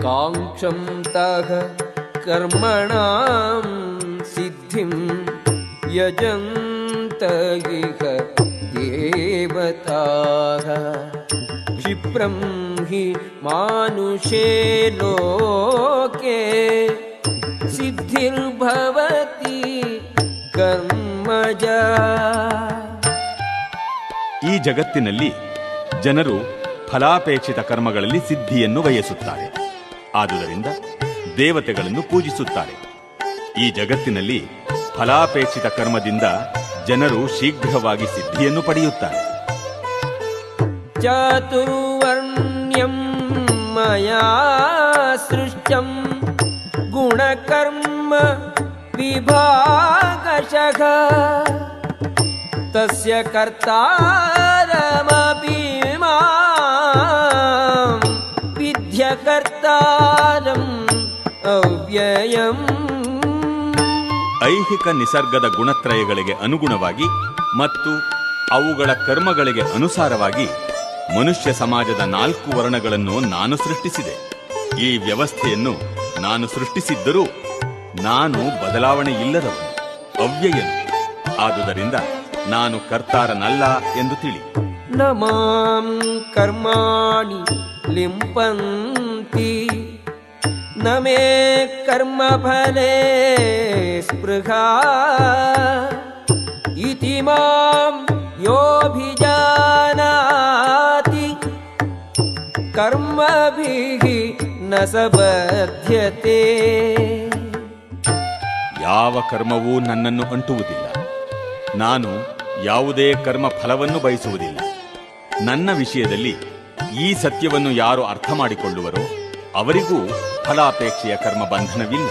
ಕಾಂಕ್ಷಂತಃ ಕರ್ಮಣಾಂ ಸಿದ್ಧಿಂ ಯಜಂತ ಇಹ ದೇವತಾಃ ಕ್ಷಿಪ್ರಂ ಹಿ ಮಾನುಷೇ ಲೋಕೆ ಸಿದ್ಧಿರ್ಭವತಿ ಕರ್ಮಜ. ಈ ಜಗತ್ತಿನಲ್ಲಿ ಜನರು ಫಲಾಪೇಕ್ಷಿತ ಕರ್ಮಗಳಲ್ಲಿ ಸಿದ್ಧಿಯನ್ನು ಬಯಸುತ್ತಾರೆ. ಆದುದರಿಂದ ದೇವತೆಗಳನ್ನು ಪೂಜಿಸುತ್ತಾರೆ. ಈ ಜಗತ್ತಿನಲ್ಲಿ ಫಲಾಪೇಕ್ಷಿತ ಕರ್ಮದಿಂದ ಜನರು ಶೀಘ್ರವಾಗಿ ಸಿದ್ಧಿಯನ್ನು ಪಡೆಯುತ್ತಾರೆ. ಚಾತುರ್ವರ್ಣ್ಯಂ ಮಯಾ ಸೃಷ್ಟಂ ಗುಣಕರ್ಮ ವಿಭಾಗಶಃ ತಸ್ಯ ಕರ್ತಾರಮಪಿ ಮಾಂ ವಿದ್ಯ ಕರ್ತಾರಂ ಅವ್ಯಯಂ. ಐಹಿಕ ನಿಸರ್ಗದ ಗುಣತ್ರಯಗಳಿಗೆ ಅನುಗುಣವಾಗಿ ಮತ್ತು ಅವುಗಳ ಕರ್ಮಗಳಿಗೆ ಅನುಸಾರವಾಗಿ ಮನುಷ್ಯ ಸಮಾಜದ 4 ವರ್ಣಗಳನ್ನು ನಾನು ಸೃಷ್ಟಿಸಿದೆ. ಈ ವ್ಯವಸ್ಥೆಯನ್ನು ನಾನು ಸೃಷ್ಟಿಸಿದ್ದರೂ ನಾನು ಬದಲಾವಣೆ ಇಲ್ಲದವನು, ಅವ್ಯಯನು. ಆದುದರಿಂದ ನಾನು ಕರ್ತಾರನಲ್ಲ ಎಂದು ತಿಳಿ. ನ ಮಾಂ ಕರ್ಮಾಣಿ ಲಿಂಪಂತಿ ನ ಮೇ ಕರ್ಮಫಲೇ ಸ್ಪೃಹಾ ಇತಿ ಮಾಂ ಯೋಭಿಜಾನಾತಿ ಕರ್ಮಭಿಃ ನ ಸ ಬಧ್ಯತೆ. ಯಾವ ಕರ್ಮವೂ ನನ್ನನ್ನು ಅಂಟುವುದಿಲ್ಲ. ನಾನು ಯಾವುದೇ ಕರ್ಮ ಫಲವನ್ನು ಬಯಸುವುದಿಲ್ಲ. ನನ್ನ ವಿಷಯದಲ್ಲಿ ಈ ಸತ್ಯವನ್ನು ಯಾರು ಅರ್ಥ ಮಾಡಿಕೊಳ್ಳುವರೋ ಅವರಿಗೂ ಫಲಾಪೇಕ್ಷೆಯ ಕರ್ಮ ಬಂಧನವಿಲ್ಲ.